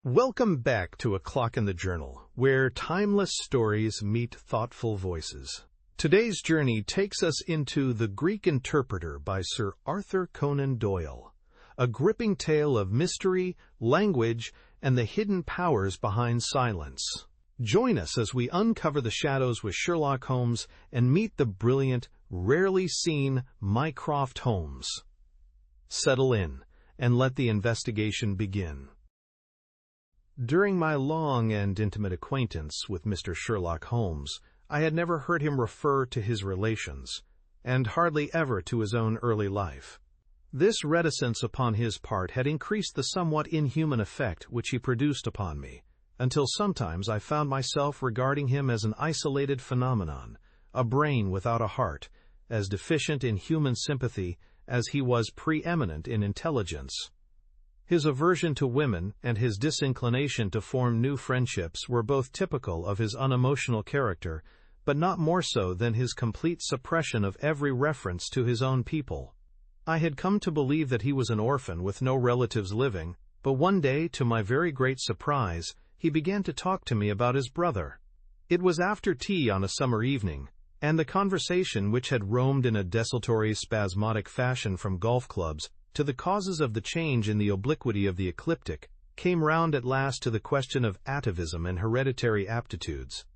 Welcome back to A Clock in the Journal, where timeless stories meet thoughtful voices. Today's journey takes us into The Greek Interpreter by Sir Arthur Conan Doyle, a gripping tale of mystery, language, and the hidden powers behind silence. Join us as we uncover the shadows with Sherlock Holmes and meet the brilliant, rarely seen Mycroft Holmes. Settle in and let the investigation begin. During my long and intimate acquaintance with Mr. Sherlock Holmes, I had never heard him refer to his relations, and hardly ever to his own early life. This reticence upon his part had increased the somewhat inhuman effect which he produced upon me, until sometimes I found myself regarding him as an isolated phenomenon, a brain without a heart, as deficient in human sympathy as he was preeminent in intelligence. His aversion to women and his disinclination to form new friendships were both typical of his unemotional character, but not more so than his complete suppression of every reference to his own people. I had come to believe that he was an orphan with no relatives living, but one day, to my very great surprise, he began to talk to me about his brother. It was after tea on a summer evening, and the conversation, which had roamed in a desultory, spasmodic fashion from golf clubs to the causes of the change in the obliquity of the ecliptic, came round at last to the question of atavism and hereditary aptitudes.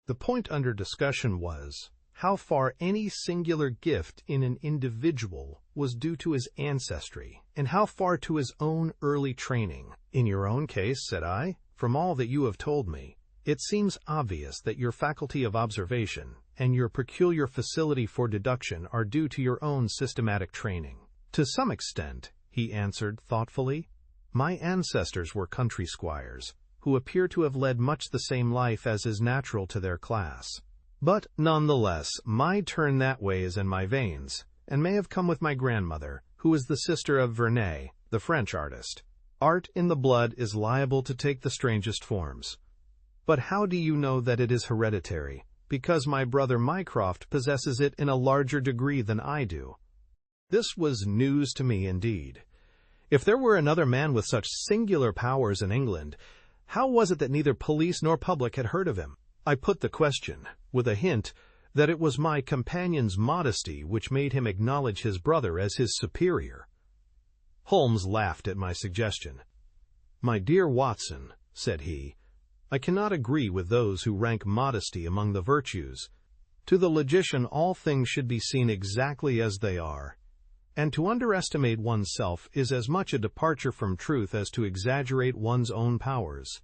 The point under discussion was how far any singular gift in an individual was due to his ancestry, and how far to his own early training. "In your own case," said I, "from all that you have told me, it seems obvious that your faculty of observation and your peculiar facility for deduction are due to your own systematic training." "To some extent," he answered thoughtfully. "My ancestors were country squires, who appear to have led much the same life as is natural to their class. But, nonetheless, my turn that way is in my veins, and may have come with my grandmother, who is the sister of Vernet, the French artist. Art in the blood is liable to take the strangest forms. But how do you know that it is hereditary? Because my brother Mycroft possesses it in a larger degree than I do." This was news to me indeed. If there were another man with such singular powers in England, how was it that neither police nor public had heard of him? I put the question, with a hint that it was my companion's modesty which made him acknowledge his brother as his superior. Holmes laughed at my suggestion. "My dear Watson," said he, "I cannot agree with those who rank modesty among the virtues. To the logician all things should be seen exactly as they are, and to underestimate oneself is as much a departure from truth as to exaggerate one's own powers.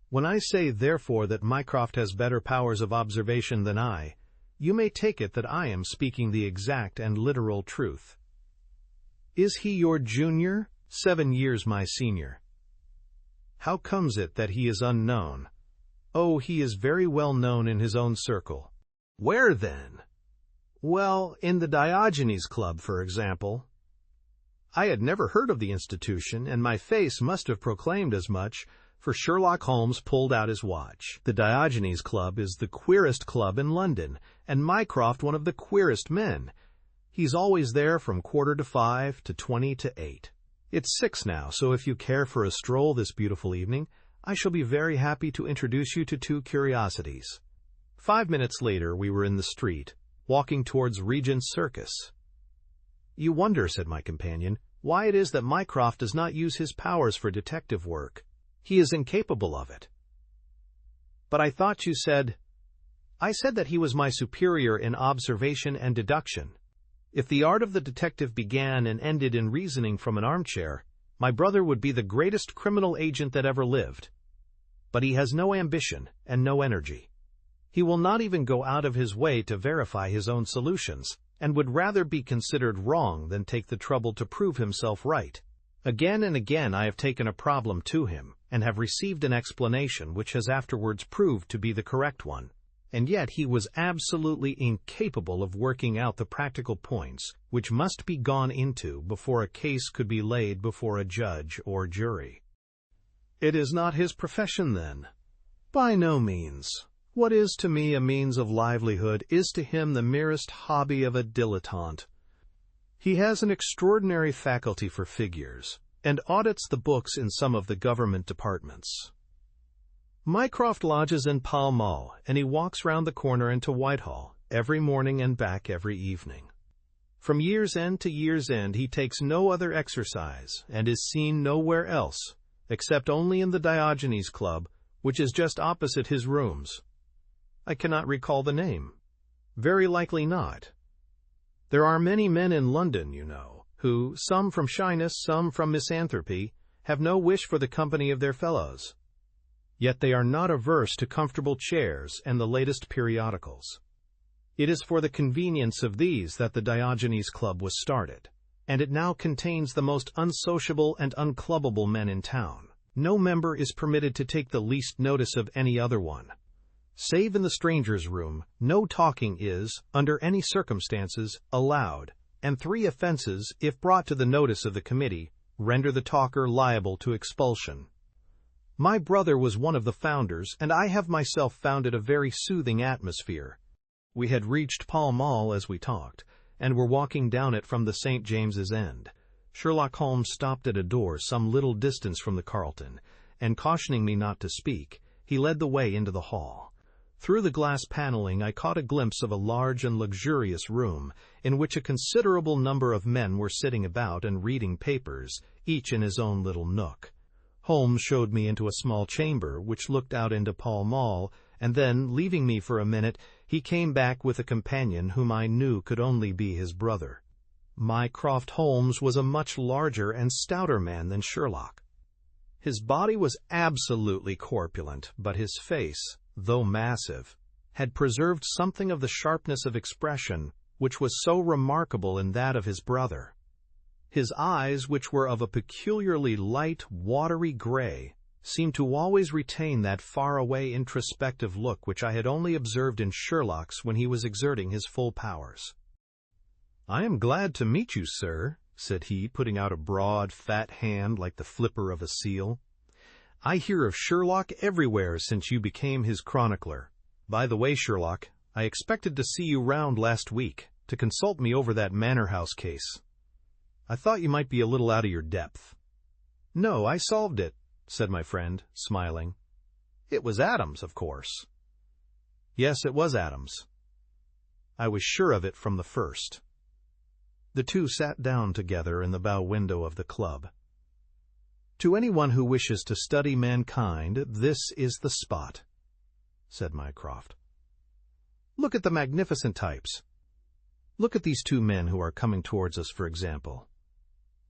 When I say, therefore, that Mycroft has better powers of observation than I, you may take it that I am speaking the exact and literal truth." "Is he your junior?" "7 years my senior." "How comes it that he is unknown?" "Oh, he is very well known in his own circle." "Where, then?" "Well, in the Diogenes Club, for example." I had never heard of the institution, and my face must have proclaimed as much, for Sherlock Holmes pulled out his watch. "The Diogenes Club is the queerest club in London, and Mycroft one of the queerest men. He's always there from 5:15 to 7:20. It's 6 now, so if you care for a stroll this beautiful evening, I shall be very happy to introduce you to 2 curiosities." 5 minutes later we were in the street, walking towards Regent's Circus. "You wonder," said my companion, "why it is that Mycroft does not use his powers for detective work. He is incapable of it." "But I thought you said—" "I said that he was my superior in observation and deduction. If the art of the detective began and ended in reasoning from an armchair, my brother would be the greatest criminal agent that ever lived. But he has no ambition and no energy. He will not even go out of his way to verify his own solutions, and would rather be considered wrong than take the trouble to prove himself right. Again and again I have taken a problem to him, and have received an explanation which has afterwards proved to be the correct one, and yet he was absolutely incapable of working out the practical points which must be gone into before a case could be laid before a judge or jury." "It is not his profession, then?" "By no means. What is to me a means of livelihood is to him the merest hobby of a dilettante. He has an extraordinary faculty for figures, and audits the books in some of the government departments. Mycroft lodges in Pall Mall, and he walks round the corner into Whitehall every morning and back every evening. From year's end to year's end he takes no other exercise, and is seen nowhere else, except only in the Diogenes Club, which is just opposite his rooms. I cannot recall the name. Very likely not. There are many men in London, you know, who, some from shyness, some from misanthropy, have no wish for the company of their fellows. Yet they are not averse to comfortable chairs and the latest periodicals. It is for the convenience of these that the Diogenes Club was started, and it now contains the most unsociable and unclubbable men in town. No member is permitted to take the least notice of any other one. Save in the strangers' room, no talking is, under any circumstances, allowed, and 3 offenses, if brought to the notice of the committee, render the talker liable to expulsion. My brother was one of the founders, and I have myself found it a very soothing atmosphere. We had reached Pall Mall as we talked, and were walking down it from the St. James's End. Sherlock Holmes stopped at a door some little distance from the Carlton, and cautioning me not to speak, he led the way into the hall. Through the glass paneling I caught a glimpse of a large and luxurious room, in which a considerable number of men were sitting about and reading papers, each in his own little nook. Holmes showed me into a small chamber which looked out into Pall Mall, and then, leaving me for a minute, he came back with a companion whom I knew could only be his brother. Mycroft Holmes was a much larger and stouter man than Sherlock. His body was absolutely corpulent, but his face, though massive, had preserved something of the sharpness of expression which was so remarkable in that of his brother. His eyes, which were of a peculiarly light, watery gray, seemed to always retain that far-away introspective look which I had only observed in Sherlock's when he was exerting his full powers. "I am glad to meet you, sir," said he, putting out a broad, fat hand like the flipper of a seal. "I hear of Sherlock everywhere since you became his chronicler. By the way, Sherlock, I expected to see you round last week, to consult me over that Manor House case. I thought you might be a little out of your depth." "No, I solved it," said my friend, smiling. "It was Adams, of course." "Yes, it was Adams. I was sure of it from the first." The two sat down together in the bow window of the club. "To anyone who wishes to study mankind, this is the spot," said Mycroft. "Look at the magnificent types. Look at these 2 men who are coming towards us, for example.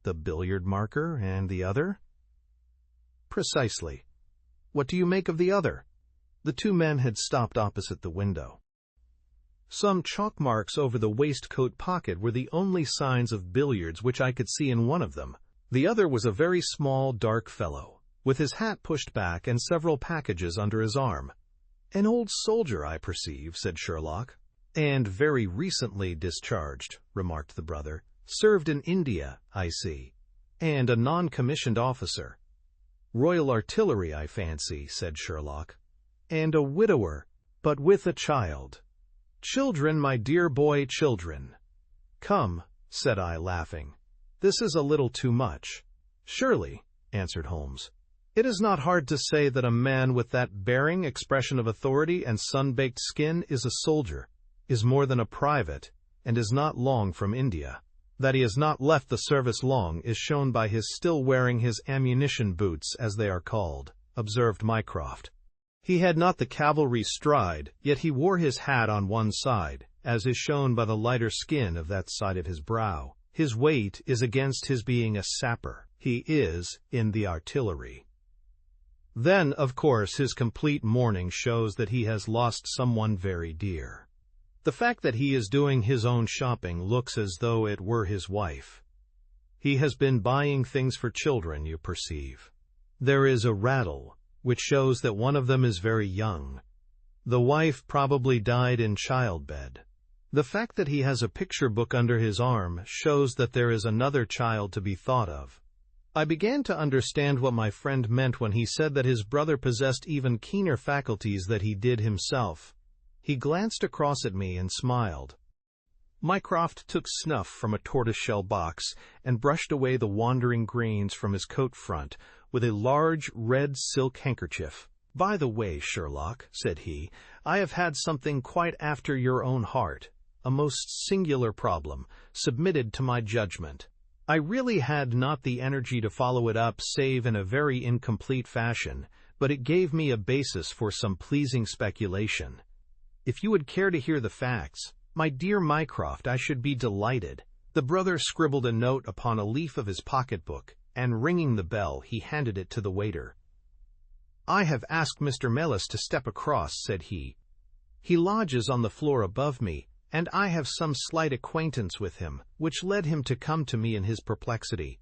The billiard marker and the other?" "Precisely. What do you make of the other?" The 2 men had stopped opposite the window. Some chalk marks over the waistcoat pocket were the only signs of billiards which I could see in one of them. The other was a very small, dark fellow, with his hat pushed back and several packages under his arm. "An old soldier, I perceive," said Sherlock. "And very recently discharged," remarked the brother. "Served in India, I see. And a non-commissioned officer." "Royal Artillery, I fancy," said Sherlock. "And a widower, but with a child. Children, my dear boy, children." "Come," said I, laughing. "This is a little too much." "Surely," answered Holmes. "It is not hard to say that a man with that bearing, expression of authority, and sun-baked skin is a soldier, is more than a private, and is not long from India. That he has not left the service long is shown by his still wearing his ammunition boots, as they are called," observed Mycroft. "He had not the cavalry stride, yet he wore his hat on one side, as is shown by the lighter skin of that side of his brow. His weight is against his being a sapper. He is in the artillery. Then, of course, his complete mourning shows that he has lost someone very dear. The fact that he is doing his own shopping looks as though it were his wife. He has been buying things for children, you perceive. There is a rattle, which shows that one of them is very young. The wife probably died in childbed. The fact that he has a picture book under his arm shows that there is another child to be thought of. I began to understand what my friend meant when he said that his brother possessed even keener faculties than he did himself. He glanced across at me and smiled. Mycroft took snuff from a tortoiseshell box and brushed away the wandering grains from his coat front with a large red silk handkerchief. "By the way, Sherlock," said he, "I have had something quite after your own heart, a most singular problem, submitted to my judgment. I really had not the energy to follow it up save in a very incomplete fashion, but it gave me a basis for some pleasing speculation. If you would care to hear the facts, my dear Mycroft, I should be delighted." The brother scribbled a note upon a leaf of his pocketbook, and ringing the bell, he handed it to the waiter. "I have asked Mr. Melas to step across," said he. "He lodges on the floor above me, and I have some slight acquaintance with him, which led him to come to me in his perplexity.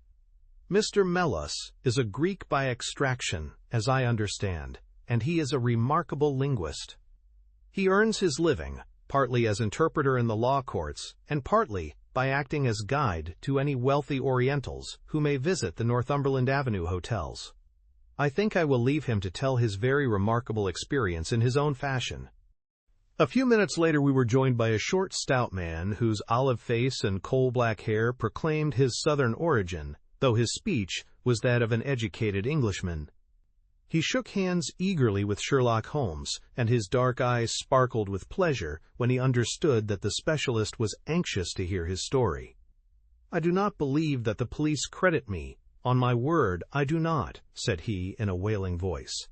Mr. Melas is a Greek by extraction, as I understand, and he is a remarkable linguist. He earns his living, partly as interpreter in the law courts, and partly by acting as guide to any wealthy Orientals who may visit the Northumberland Avenue hotels. I think I will leave him to tell his very remarkable experience in his own fashion." A few minutes later we were joined by a short, stout man whose olive face and coal-black hair proclaimed his southern origin, though his speech was that of an educated Englishman. He shook hands eagerly with Sherlock Holmes, and his dark eyes sparkled with pleasure when he understood that the specialist was anxious to hear his story. "I do not believe that the police credit me. On my word, I do not," said he in a wailing voice.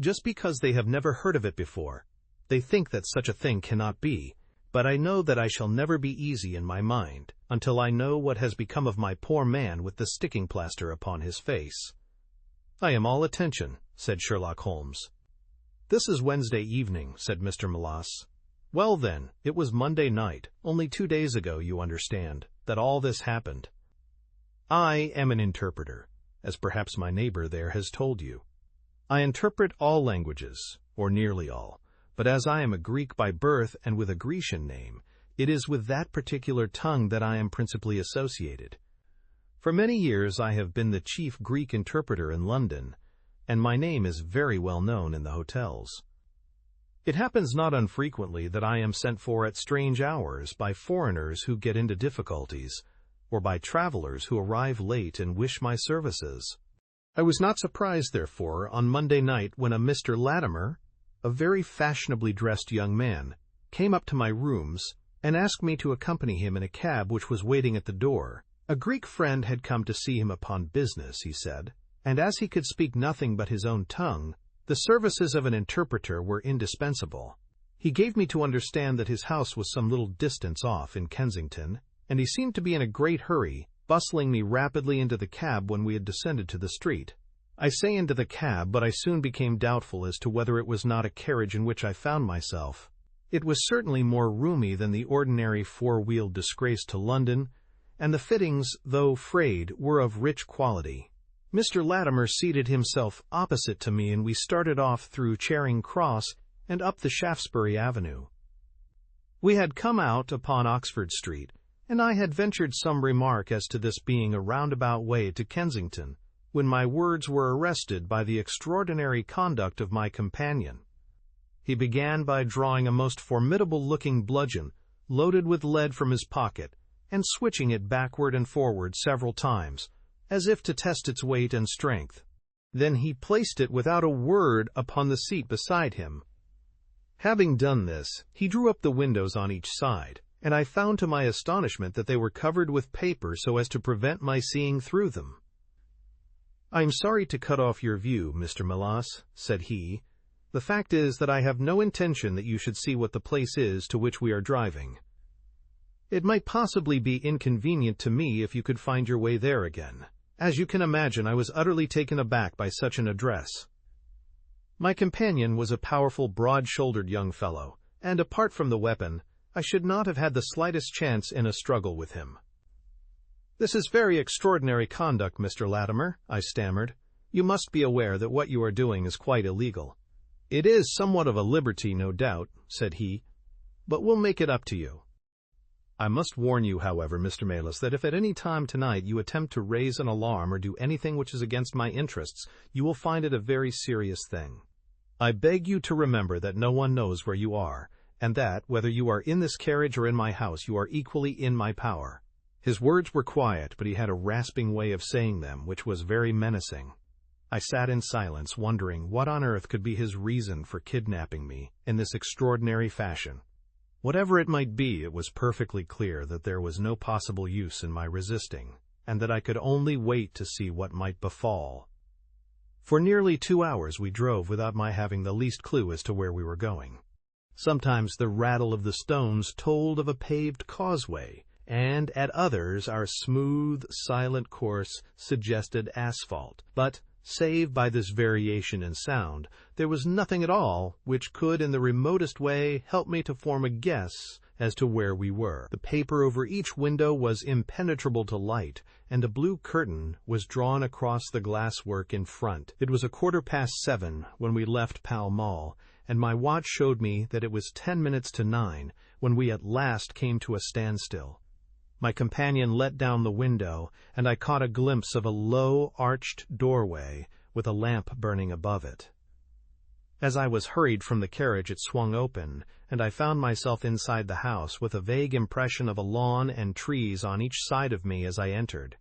"Just because they have never heard of it before. They think that such a thing cannot be, but I know that I shall never be easy in my mind until I know what has become of my poor man with the sticking plaster upon his face." "I am all attention," said Sherlock Holmes. "This is Wednesday evening," said Mr. Melas. "Well then, it was Monday night, only 2 days ago, you understand, that all this happened. I am an interpreter, as perhaps my neighbor there has told you. I interpret all languages, or nearly all, but as I am a Greek by birth and with a Grecian name, it is with that particular tongue that I am principally associated. For many years I have been the chief Greek interpreter in London, and my name is very well known in the hotels. It happens not unfrequently that I am sent for at strange hours by foreigners who get into difficulties, or by travelers who arrive late and wish my services. I was not surprised, therefore, on Monday night when a Mr. Latimer, a very fashionably dressed young man, came up to my rooms and asked me to accompany him in a cab which was waiting at the door. A Greek friend had come to see him upon business, he said, and as he could speak nothing but his own tongue, the services of an interpreter were indispensable. He gave me to understand that his house was some little distance off in Kensington, and he seemed to be in a great hurry, bustling me rapidly into the cab when we had descended to the street. I say into the cab, but I soon became doubtful as to whether it was not a carriage in which I found myself. It was certainly more roomy than the ordinary four-wheeled disgrace to London, and the fittings, though frayed, were of rich quality. Mr. Latimer seated himself opposite to me, and we started off through Charing Cross and up the Shaftesbury Avenue. We had come out upon Oxford Street, and I had ventured some remark as to this being a roundabout way to Kensington, when my words were arrested by the extraordinary conduct of my companion. He began by drawing a most formidable-looking bludgeon, loaded with lead, from his pocket, and switching it backward and forward several times, as if to test its weight and strength. Then he placed it without a word upon the seat beside him. Having done this, he drew up the windows on each side, and I found to my astonishment that they were covered with paper so as to prevent my seeing through them. "I am sorry to cut off your view, Mr. Melas," said he. "The fact is that I have no intention that you should see what the place is to which we are driving. It might possibly be inconvenient to me if you could find your way there again. As you can imagine, I was utterly taken aback by such an address." My companion was a powerful, broad-shouldered young fellow, and apart from the weapon, I should not have had the slightest chance in a struggle with him. "This is very extraordinary conduct, Mr. Latimer," I stammered. "You must be aware that what you are doing is quite illegal." "It is somewhat of a liberty, no doubt," said he, "but we'll make it up to you. I must warn you, however, Mr. Melas, that if at any time tonight you attempt to raise an alarm or do anything which is against my interests, you will find it a very serious thing. I beg you to remember that no one knows where you are, and that, whether you are in this carriage or in my house, you are equally in my power." His words were quiet, but he had a rasping way of saying them, which was very menacing. I sat in silence, wondering what on earth could be his reason for kidnapping me in this extraordinary fashion. Whatever it might be, it was perfectly clear that there was no possible use in my resisting, and that I could only wait to see what might befall. For nearly 2 hours we drove without my having the least clue as to where we were going. Sometimes the rattle of the stones told of a paved causeway, and at others our smooth, silent course suggested asphalt. But, save by this variation in sound, there was nothing at all which could in the remotest way help me to form a guess as to where we were. The paper over each window was impenetrable to light, and a blue curtain was drawn across the glasswork in front. It was 7:15 when we left Pall Mall, and my watch showed me that it was 10 minutes to 9 when we at last came to a standstill. My companion let down the window, and I caught a glimpse of a low, arched doorway with a lamp burning above it. As I was hurried from the carriage, it swung open, and I found myself inside the house with a vague impression of a lawn and trees on each side of me as I entered.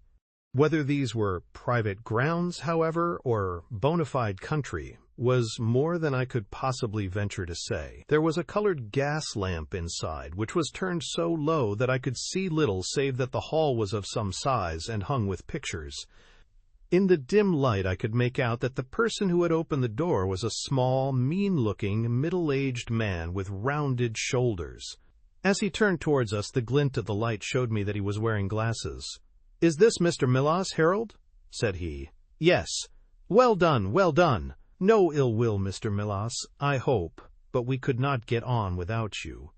Whether these were private grounds, however, or bona fide country, was more than I could possibly venture to say. There was a colored gas lamp inside, which was turned so low that I could see little save that the hall was of some size and hung with pictures. In the dim light I could make out that the person who had opened the door was a small, mean-looking, middle-aged man with rounded shoulders. As he turned towards us, the glint of the light showed me that he was wearing glasses. "Is this Mr. Millas, Harold?" said he. "Yes." "Well done, well done. No ill will, Mr. Millas, I hope, but we could not get on without you.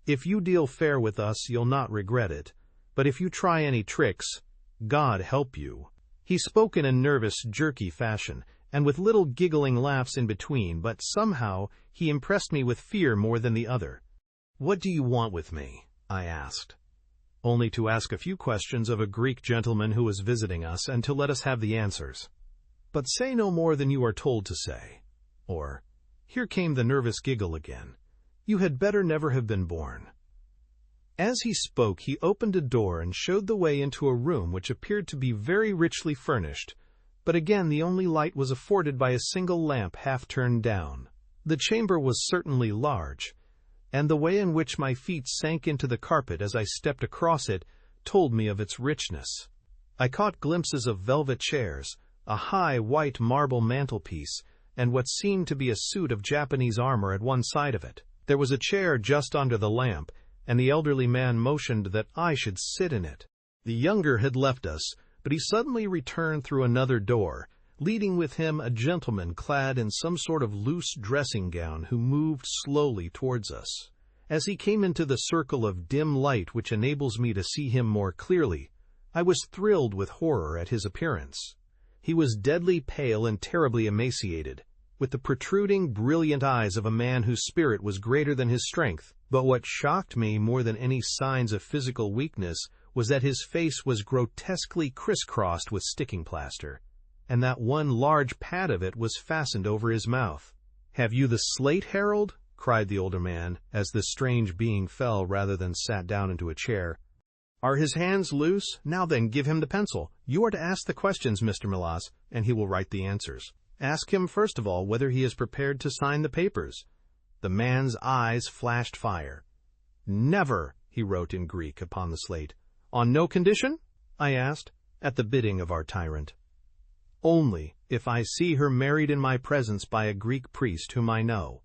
If you deal fair with us, you'll not regret it, but if you try any tricks, God help you." He spoke in a nervous, jerky fashion, and with little giggling laughs in between, but somehow he impressed me with fear more than the other. "What do you want with me?" I asked. "Only to ask a few questions of a Greek gentleman who is visiting us, and to let us have the answers. But say no more than you are told to say." Or, here came the nervous giggle again, "You had better never have been born." As he spoke, he opened a door and showed the way into a room which appeared to be very richly furnished, but again the only light was afforded by a single lamp half turned down. The chamber was certainly large, and the way in which my feet sank into the carpet as I stepped across it told me of its richness. I caught glimpses of velvet chairs, a high white marble mantelpiece, and what seemed to be a suit of Japanese armor at one side of it. There was a chair just under the lamp, and the elderly man motioned that I should sit in it. The younger had left us, but he suddenly returned through another door, leading with him a gentleman clad in some sort of loose dressing gown who moved slowly towards us. As he came into the circle of dim light which enables me to see him more clearly, I was thrilled with horror at his appearance. He was deadly pale and terribly emaciated, with the protruding, brilliant eyes of a man whose spirit was greater than his strength. But what shocked me more than any signs of physical weakness was that his face was grotesquely crisscrossed with sticking plaster, and that one large pad of it was fastened over his mouth. "Have you the slate, Harold?" cried the older man, as the strange being fell rather than sat down into a chair. "Are his hands loose? Now then, give him the pencil. You are to ask the questions, Mr. Millas, and he will write the answers. Ask him first of all whether he is prepared to sign the papers." The man's eyes flashed fire. "Never," he wrote in Greek upon the slate. "On no condition?" I asked, at the bidding of our tyrant. "Only if I see her married in my presence by a Greek priest whom I know."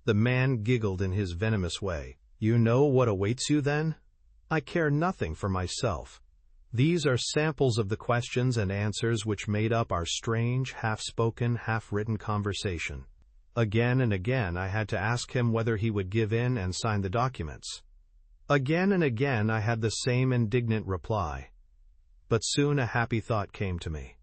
The man giggled in his venomous way. "You know what awaits you, then?" "I care nothing for myself. These are samples of the questions and answers which made up our strange, half-spoken, half-written conversation. Again and again I had to ask him whether he would give in and sign the documents. Again and again I had the same indignant reply. But soon a happy thought came to me.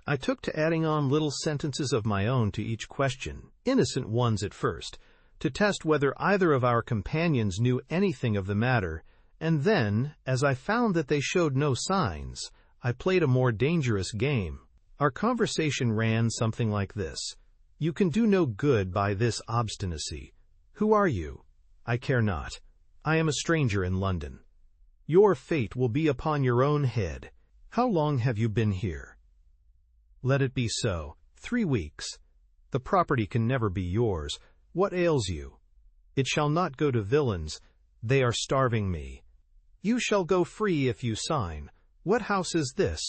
I took to adding on little sentences of my own to each question, innocent ones at first, to test whether either of our companions knew anything of the matter, and then, as I found that they showed no signs, I played a more dangerous game. Our conversation ran something like this. "You can do no good by this obstinacy. Who are you? I care not. I am a stranger in London. Your fate will be upon your own head. How long have you been here? Let it be so. 3 weeks. The property can never be yours. What ails you? It shall not go to villains. They are starving me. You shall go free if you sign. What house is this?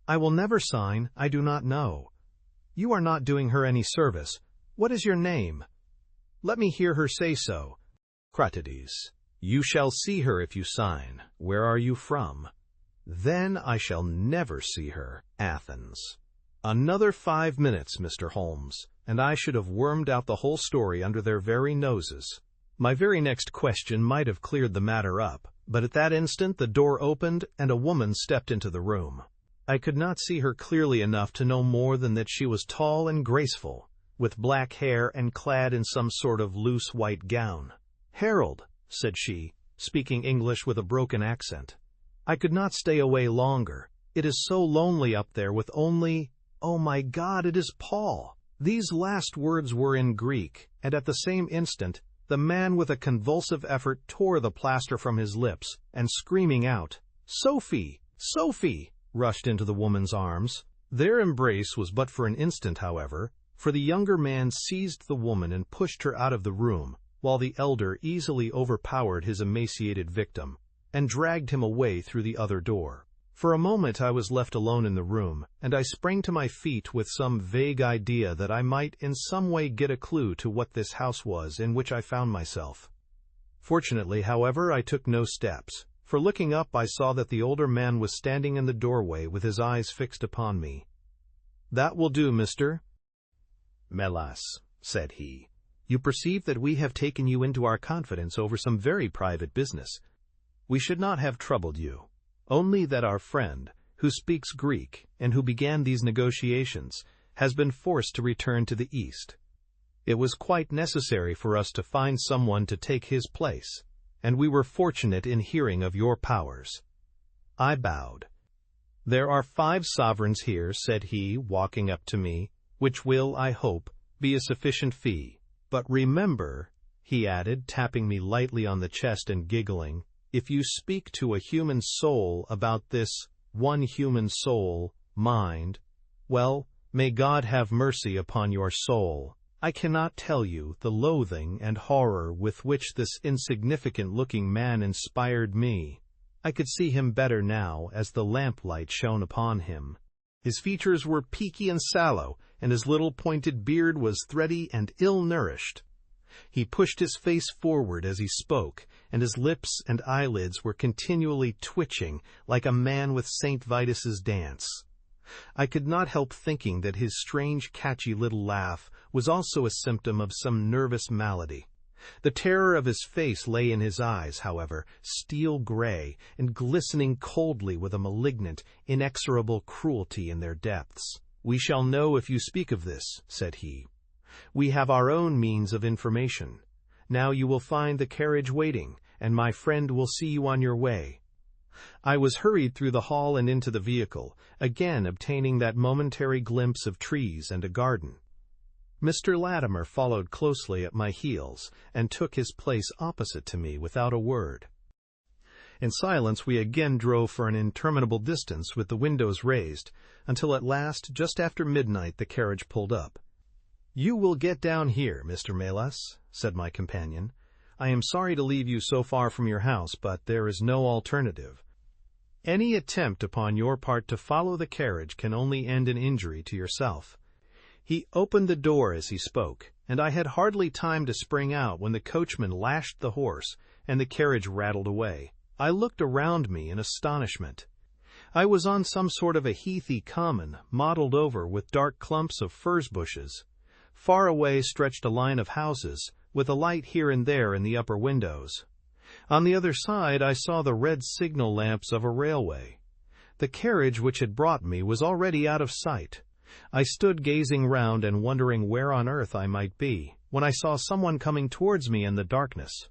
I will never sign. I do not know. You are not doing her any service. What is your name? Let me hear her say so. Cratides. You shall see her if you sign. Where are you from? Then I shall never see her. Athens. Another 5 minutes, Mr. Holmes, and I should have wormed out the whole story under their very noses. My very next question might have cleared the matter up, but at that instant the door opened and a woman stepped into the room. I could not see her clearly enough to know more than that she was tall and graceful, with black hair and clad in some sort of loose white gown. "Harold," said she, speaking English with a broken accent, "I could not stay away longer. It is so lonely up there with only— Oh my God, it is Paul!" These last words were in Greek, and at the same instant, the man with a convulsive effort tore the plaster from his lips, and screaming out, "Sophie! Sophie!" rushed into the woman's arms. Their embrace was but for an instant, however, for the younger man seized the woman and pushed her out of the room, while the elder easily overpowered his emaciated victim, and dragged him away through the other door. For a moment I was left alone in the room, and I sprang to my feet with some vague idea that I might in some way get a clue to what this house was in which I found myself. Fortunately, however, I took no steps, for looking up I saw that the older man was standing in the doorway with his eyes fixed upon me. "That will do, Mr. Melas," said he. "You perceive that we have taken you into our confidence over some very private business. We should not have troubled you, only that our friend, who speaks Greek and who began these negotiations, has been forced to return to the East. It was quite necessary for us to find someone to take his place, and we were fortunate in hearing of your powers." I bowed. "There are 5 sovereigns here," said he, walking up to me, "which will, I hope, be a sufficient fee. But remember," he added, tapping me lightly on the chest and giggling, "if you speak to a human soul about this one human soul, mind, well, may God have mercy upon your soul. I cannot tell you the loathing and horror with which this insignificant-looking man inspired me. I could see him better now as the lamplight shone upon him. His features were peaky and sallow, and his little pointed beard was thready and ill-nourished. He pushed his face forward as he spoke, and his lips and eyelids were continually twitching like a man with St. Vitus's dance. I could not help thinking that his strange, catchy little laugh was also a symptom of some nervous malady. The terror of his face lay in his eyes, however, steel gray and glistening coldly with a malignant, inexorable cruelty in their depths. "We shall know if you speak of this," said he. "We have our own means of information. Now you will find the carriage waiting, and my friend will see you on your way." I was hurried through the hall and into the vehicle, again obtaining that momentary glimpse of trees and a garden. Mr. Latimer followed closely at my heels, and took his place opposite to me without a word. In silence we again drove for an interminable distance with the windows raised, until at last, just after midnight, the carriage pulled up. "You will get down here, Mr. Melas," said my companion. "I am sorry to leave you so far from your house, but there is no alternative. Any attempt upon your part to follow the carriage can only end in injury to yourself." He opened the door as he spoke, and I had hardly time to spring out when the coachman lashed the horse, and the carriage rattled away. I looked around me in astonishment. I was on some sort of a heathy common, mottled over with dark clumps of furze bushes. Far away stretched a line of houses, with a light here and there in the upper windows. On the other side I saw the red signal lamps of a railway. The carriage which had brought me was already out of sight. I stood gazing round and wondering where on earth I might be, when I saw someone coming towards me in the darkness.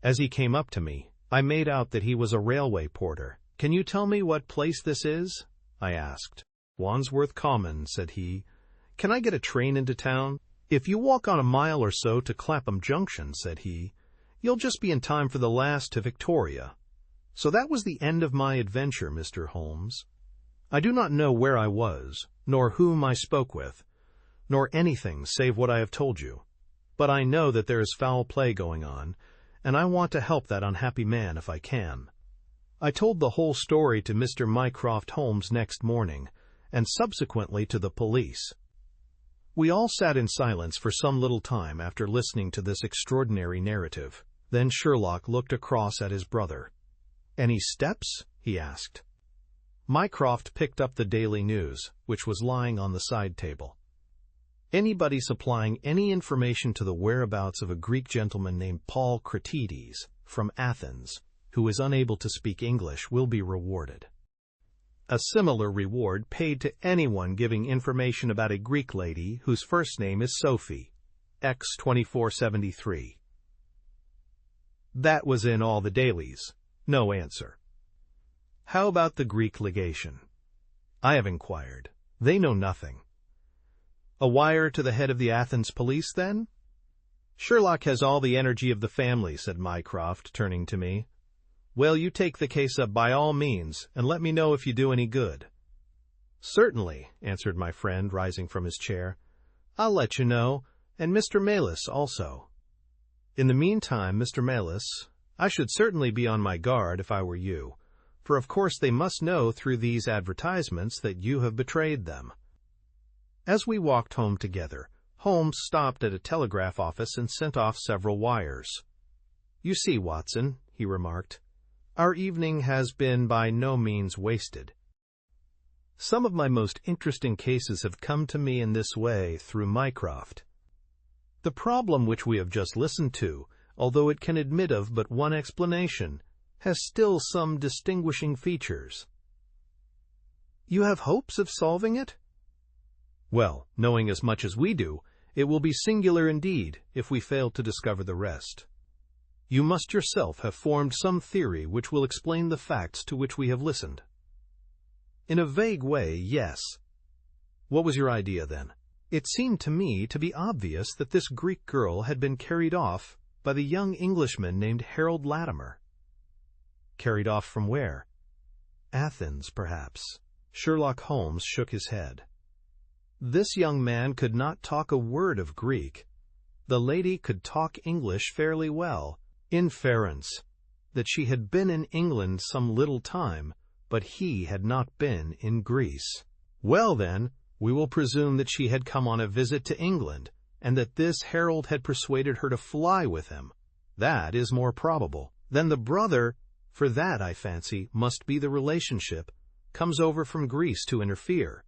As he came up to me, I made out that he was a railway porter. "Can you tell me what place this is?" I asked. "Wandsworth Common," said he. "Can I get a train into town?" "If you walk on a mile or so to Clapham Junction," said he, You'll just be in time for the last to Victoria. So that was the end of my adventure, Mr. Holmes. I do not know where I was, nor whom I spoke with, nor anything save what I have told you. But I know that there is foul play going on, and I want to help that unhappy man if I can. I told the whole story to Mr. Mycroft Holmes next morning, and subsequently to the police. We all sat in silence for some little time after listening to this extraordinary narrative. Then Sherlock looked across at his brother. "Any steps?" he asked. Mycroft picked up the Daily News, which was lying on the side table. "Anybody supplying any information to the whereabouts of a Greek gentleman named Paul Cratides, from Athens, who is unable to speak English, will be rewarded. A similar reward paid to anyone giving information about a Greek lady whose first name is Sophie, X 2473. That was in all the dailies. No answer. How about the Greek legation? I have inquired. They know nothing. A wire to the head of the Athens police, then? Sherlock has all the energy of the family, said Mycroft, turning to me. Well, you take the case up by all means, and let me know if you do any good. Certainly, answered my friend, rising from his chair. I'll let you know, and Mr. Melis also. In the meantime, Mr. Melis, I should certainly be on my guard if I were you, for of course they must know through these advertisements that you have betrayed them. As we walked home together, Holmes stopped at a telegraph office and sent off several wires. You see, Watson, he remarked, our evening has been by no means wasted. Some of my most interesting cases have come to me in this way through Mycroft. The problem which we have just listened to, although it can admit of but one explanation, has still some distinguishing features. You have hopes of solving it? Well, knowing as much as we do, it will be singular indeed if we fail to discover the rest. You must yourself have formed some theory which will explain the facts to which we have listened. In a vague way, yes. What was your idea, then? It seemed to me to be obvious that this Greek girl had been carried off by the young Englishman named Harold Latimer. Carried off from where? Athens, perhaps. Sherlock Holmes shook his head. This young man could not talk a word of Greek. The lady could talk English fairly well. Inference that she had been in England some little time, but he had not been in Greece. Well, then, we will presume that she had come on a visit to England, and that this Harold had persuaded her to fly with him. That is more probable. Then the brother, for that, I fancy, must be the relationship, comes over from Greece to interfere.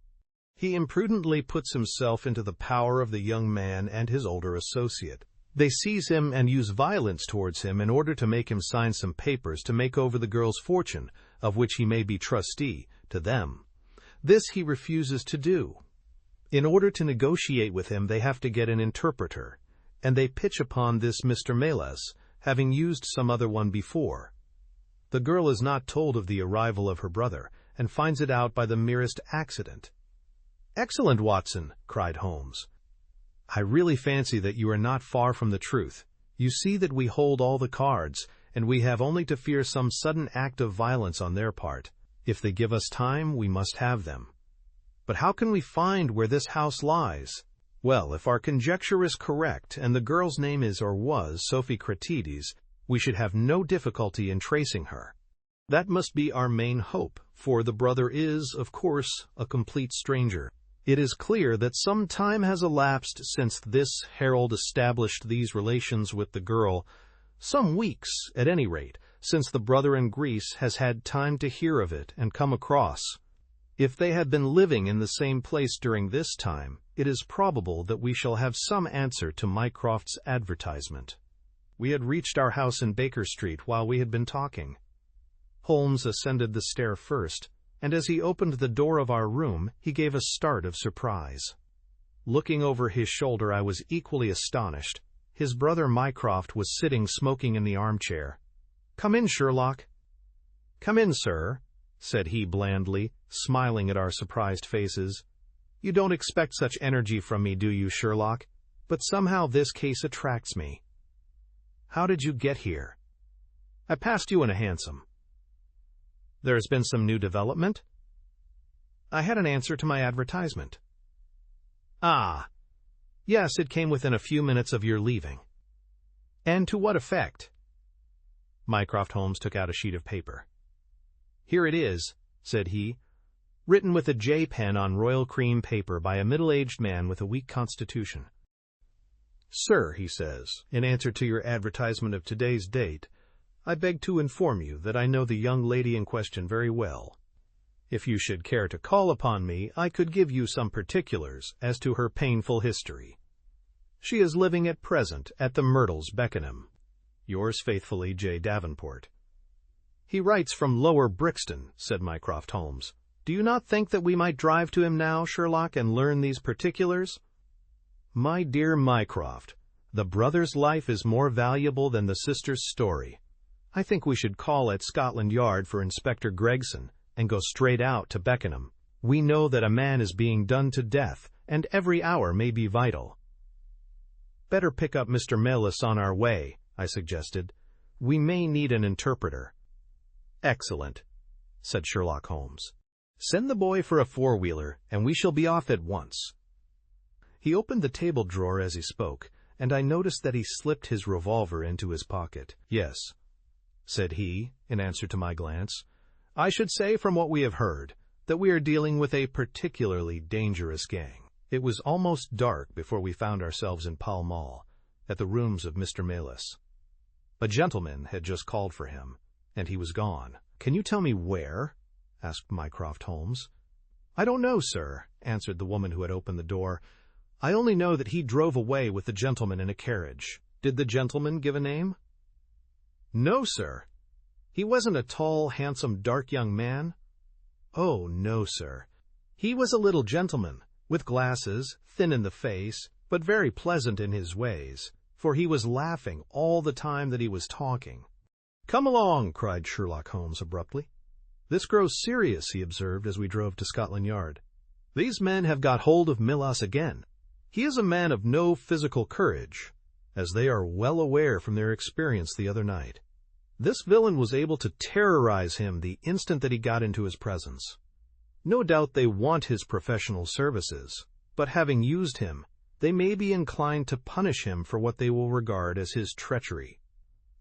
He imprudently puts himself into the power of the young man and his older associate. They seize him and use violence towards him in order to make him sign some papers to make over the girl's fortune, of which he may be trustee, to them. This he refuses to do. In order to negotiate with him, they have to get an interpreter, and they pitch upon this Mr. Melis, having used some other one before. The girl is not told of the arrival of her brother, and finds it out by the merest accident. Excellent, Watson, cried Holmes. I really fancy that you are not far from the truth. You see that we hold all the cards, and we have only to fear some sudden act of violence on their part. If they give us time, we must have them. But how can we find where this house lies? Well, if our conjecture is correct, and the girl's name is or was Sophie Cratides, we should have no difficulty in tracing her. That must be our main hope, for the brother is, of course, a complete stranger. It is clear that some time has elapsed since this Harold established these relations with the girl, some weeks, at any rate, since the brother in Greece has had time to hear of it and come across. If they had been living in the same place during this time, it is probable that we shall have some answer to Mycroft's advertisement. We had reached our house in Baker Street while we had been talking. Holmes ascended the stair first, and as he opened the door of our room, he gave a start of surprise. Looking over his shoulder, I was equally astonished. His brother Mycroft was sitting smoking in the armchair. Come in, Sherlock. Come in, sir, said he blandly, smiling at our surprised faces. You don't expect such energy from me, do you, Sherlock? But somehow this case attracts me. How did you get here?" "I passed you in a hansom." "There has been some new development?" "I had an answer to my advertisement." "Ah, yes, it came within a few minutes of your leaving." "And to what effect?" Mycroft Holmes took out a sheet of paper. "Here it is," said he, "written with a J pen on royal cream paper by a middle-aged man with a weak constitution. 'Sir,' he says, 'in answer to your advertisement of today's date, I beg to inform you that I know the young lady in question very well. If you should care to call upon me, I could give you some particulars as to her painful history. She is living at present at the Myrtles, Beckenham. Yours faithfully, J. Davenport.'" "He writes from Lower Brixton," said Mycroft Holmes. "Do you not think that we might drive to him now, Sherlock, and learn these particulars?" "My dear Mycroft, the brother's life is more valuable than the sister's story. I think we should call at Scotland Yard for Inspector Gregson and go straight out to Beckenham. We know that a man is being done to death, and every hour may be vital." "Better pick up Mr. Melis on our way," I suggested. "We may need an interpreter." "Excellent," said Sherlock Holmes. "Send the boy for a four-wheeler, and we shall be off at once." He opened the table drawer as he spoke, and I noticed that he slipped his revolver into his pocket. "Yes," said he, in answer to my glance, "I should say from what we have heard, that we are dealing with a particularly dangerous gang." It was almost dark before we found ourselves in Pall Mall, at the rooms of Mr. Melis. A gentleman had just called for him, and he was gone. "Can you tell me where?" asked Mycroft Holmes. "I don't know, sir," answered the woman who had opened the door. "I only know that he drove away with the gentleman in a carriage." "Did the gentleman give a name?" "No, sir." "He wasn't a tall, handsome, dark young man?" "Oh, no, sir. He was a little gentleman, with glasses, thin in the face, but very pleasant in his ways, for he was laughing all the time that he was talking." "Come along," cried Sherlock Holmes abruptly. "This grows serious," he observed as we drove to Scotland Yard. "These men have got hold of Melas again. He is a man of no physical courage, as they are well aware from their experience the other night. This villain was able to terrorize him the instant that he got into his presence. No doubt they want his professional services, but having used him, they may be inclined to punish him for what they will regard as his treachery.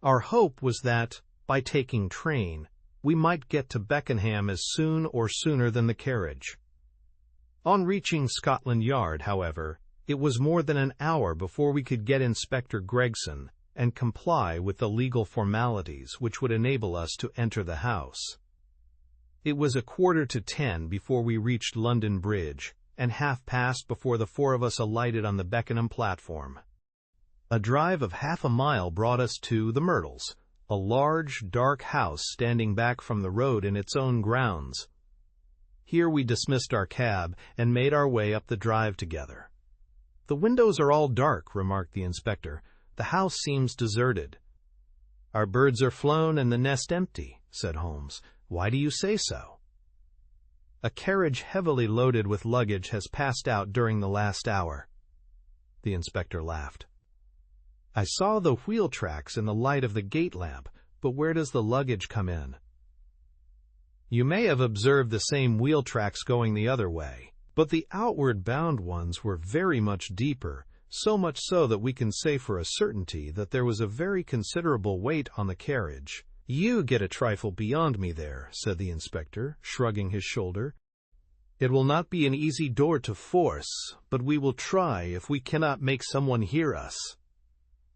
Our hope was that, by taking train, we might get to Beckenham as soon or sooner than the carriage." On reaching Scotland Yard, however, it was more than an hour before we could get Inspector Gregson and comply with the legal formalities which would enable us to enter the house. It was 9:45 before we reached London Bridge, and 9:30 before the four of us alighted on the Beckenham platform. A drive of half a mile brought us to the Myrtles, a large, dark house standing back from the road in its own grounds. Here we dismissed our cab and made our way up the drive together. "The windows are all dark," remarked the inspector. "The house seems deserted." "Our birds are flown and the nest empty," said Holmes. "Why do you say so?" "A carriage heavily loaded with luggage has passed out during the last hour." The inspector laughed. "I saw the wheel tracks in the light of the gate lamp, but where does the luggage come in?" "You may have observed the same wheel tracks going the other way, but the outward bound ones were very much deeper, so much so that we can say for a certainty that there was a very considerable weight on the carriage." "You get a trifle beyond me there," said the inspector, shrugging his shoulder. "It will not be an easy door to force, but we will try if we cannot make someone hear us."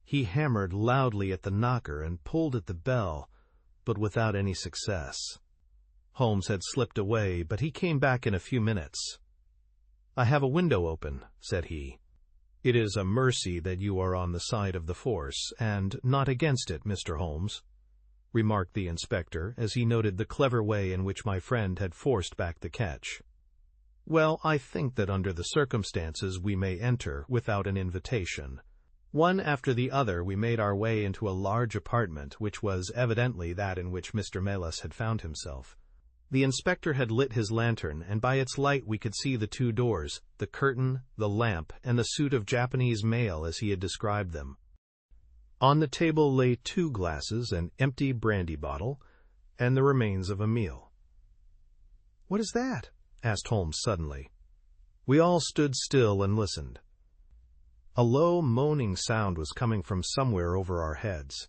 He hammered loudly at the knocker and pulled at the bell, but without any success. Holmes had slipped away, but he came back in a few minutes. "I have a window open," said he. "It is a mercy that you are on the side of the force, and not against it, Mr. Holmes," remarked the inspector, as he noted the clever way in which my friend had forced back the catch. "Well, I think that under the circumstances we may enter without an invitation." One after the other we made our way into a large apartment, which was evidently that in which Mr. Melis had found himself. The inspector had lit his lantern, and by its light we could see the two doors, the curtain, the lamp, and the suit of Japanese mail as he had described them. On the table lay 2 glasses, an empty brandy bottle, and the remains of a meal. "What is that?" asked Holmes suddenly. We all stood still and listened. A low, moaning sound was coming from somewhere over our heads.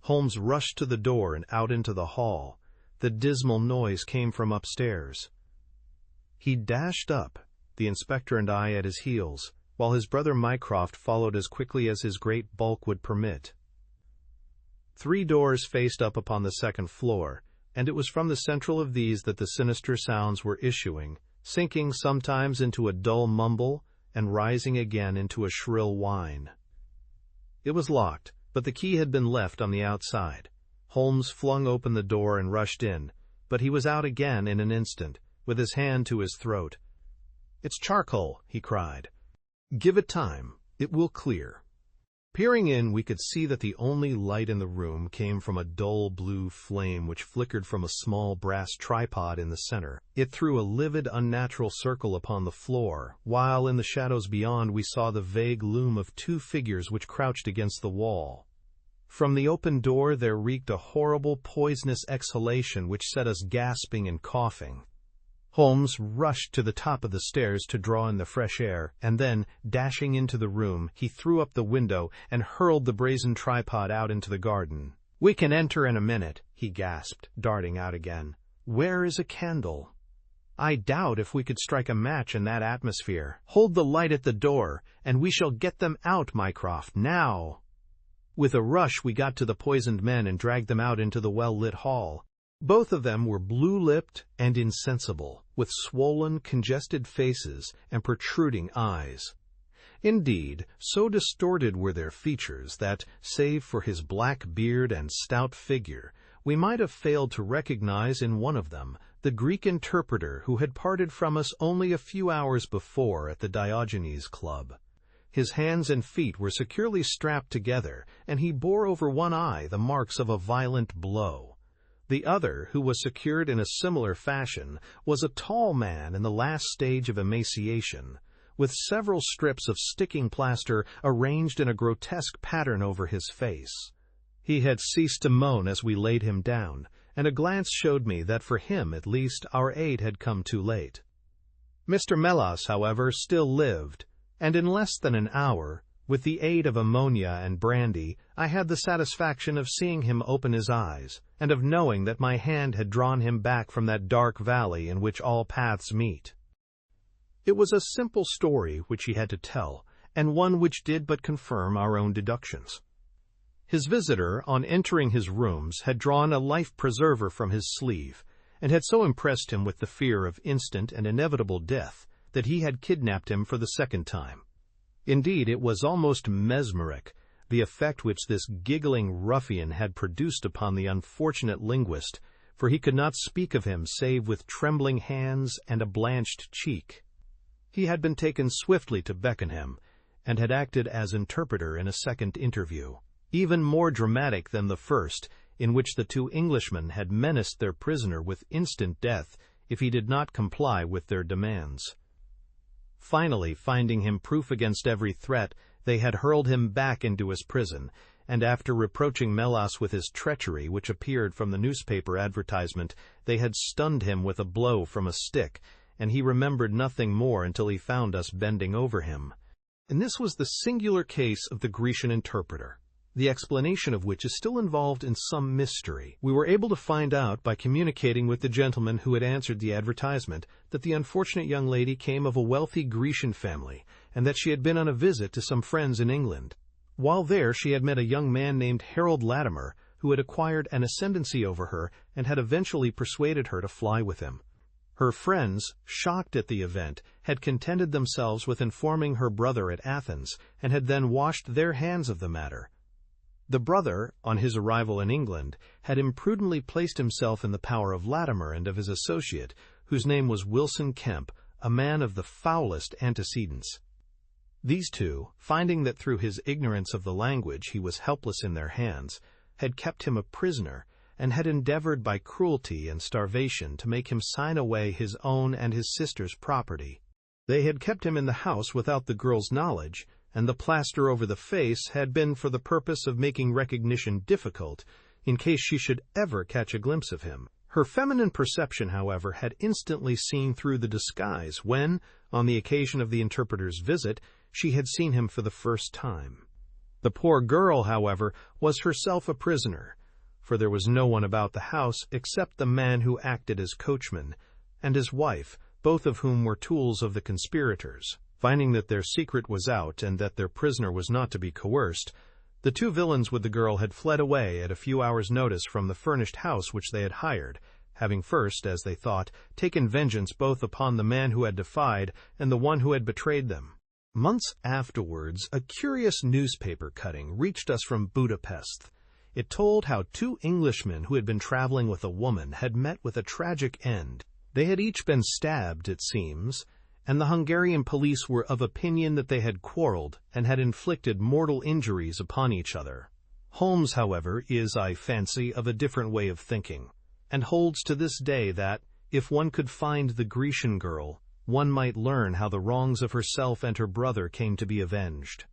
Holmes rushed to the door and out into the hall. The dismal noise came from upstairs. He dashed up, the inspector and I at his heels, while his brother Mycroft followed as quickly as his great bulk would permit. 3 doors faced up upon the second floor, and it was from the central of these that the sinister sounds were issuing, sinking sometimes into a dull mumble and rising again into a shrill whine. It was locked, but the key had been left on the outside. Holmes flung open the door and rushed in, but he was out again in an instant, with his hand to his throat. "It's charcoal," he cried. "Give it time. It will clear." Peering in, we could see that the only light in the room came from a dull blue flame which flickered from a small brass tripod in the center. It threw a livid, unnatural circle upon the floor, while in the shadows beyond we saw the vague loom of 2 figures which crouched against the wall. From the open door there reeked a horrible, poisonous exhalation which set us gasping and coughing. Holmes rushed to the top of the stairs to draw in the fresh air, and then, dashing into the room, he threw up the window and hurled the brazen tripod out into the garden. "We can enter in a minute," he gasped, darting out again. "Where is a candle? I doubt if we could strike a match in that atmosphere. Hold the light at the door, and we shall get them out, Mycroft, now." With a rush we got to the poisoned men and dragged them out into the well-lit hall. Both of them were blue-lipped and insensible, with swollen, congested faces and protruding eyes. Indeed, so distorted were their features that, save for his black beard and stout figure, we might have failed to recognize in one of them the Greek interpreter who had parted from us only a few hours before at the Diogenes Club. His hands and feet were securely strapped together, and he bore over one eye the marks of a violent blow. The other, who was secured in a similar fashion, was a tall man in the last stage of emaciation, with several strips of sticking plaster arranged in a grotesque pattern over his face. He had ceased to moan as we laid him down, and a glance showed me that for him, at least, our aid had come too late. Mr. Melas, however, still lived, and in less than an hour, with the aid of ammonia and brandy, I had the satisfaction of seeing him open his eyes, and of knowing that my hand had drawn him back from that dark valley in which all paths meet. It was a simple story which he had to tell, and one which did but confirm our own deductions. His visitor, on entering his rooms, had drawn a life-preserver from his sleeve, and had so impressed him with the fear of instant and inevitable death that he had kidnapped him for the second time. Indeed, it was almost mesmeric, the effect which this giggling ruffian had produced upon the unfortunate linguist, for he could not speak of him save with trembling hands and a blanched cheek. He had been taken swiftly to Beckenham, and had acted as interpreter in a second interview, even more dramatic than the first, in which the 2 Englishmen had menaced their prisoner with instant death if he did not comply with their demands. Finally, finding him proof against every threat, they had hurled him back into his prison, and after reproaching Melas with his treachery, which appeared from the newspaper advertisement, they had stunned him with a blow from a stick, and he remembered nothing more until he found us bending over him. And this was the singular case of the Grecian interpreter, the explanation of which is still involved in some mystery. We were able to find out by communicating with the gentleman who had answered the advertisement that the unfortunate young lady came of a wealthy Grecian family, and that she had been on a visit to some friends in England. While there, she had met a young man named Harold Latimer, who had acquired an ascendancy over her and had eventually persuaded her to fly with him. Her friends, shocked at the event, had contented themselves with informing her brother at Athens, and had then washed their hands of the matter. The brother, on his arrival in England, had imprudently placed himself in the power of Latimer and of his associate, whose name was Wilson Kemp, a man of the foulest antecedents. These 2, finding that through his ignorance of the language he was helpless in their hands, had kept him a prisoner, and had endeavored by cruelty and starvation to make him sign away his own and his sister's property. They had kept him in the house without the girl's knowledge, and the plaster over the face had been for the purpose of making recognition difficult in case she should ever catch a glimpse of him. Her feminine perception, however, had instantly seen through the disguise when, on the occasion of the interpreter's visit, she had seen him for the first time. The poor girl, however, was herself a prisoner, for there was no one about the house except the man who acted as coachman, and his wife, both of whom were tools of the conspirators. Finding that their secret was out and that their prisoner was not to be coerced, the two villains with the girl had fled away at a few hours' notice from the furnished house which they had hired, having first, as they thought, taken vengeance both upon the man who had defied and the one who had betrayed them. Months afterwards, a curious newspaper cutting reached us from Budapest. It told how two Englishmen who had been traveling with a woman had met with a tragic end. They had each been stabbed, it seems, and the Hungarian police were of opinion that they had quarreled and had inflicted mortal injuries upon each other. Holmes, however, is, I fancy, of a different way of thinking, and holds to this day that, if one could find the Grecian girl, one might learn how the wrongs of herself and her brother came to be avenged.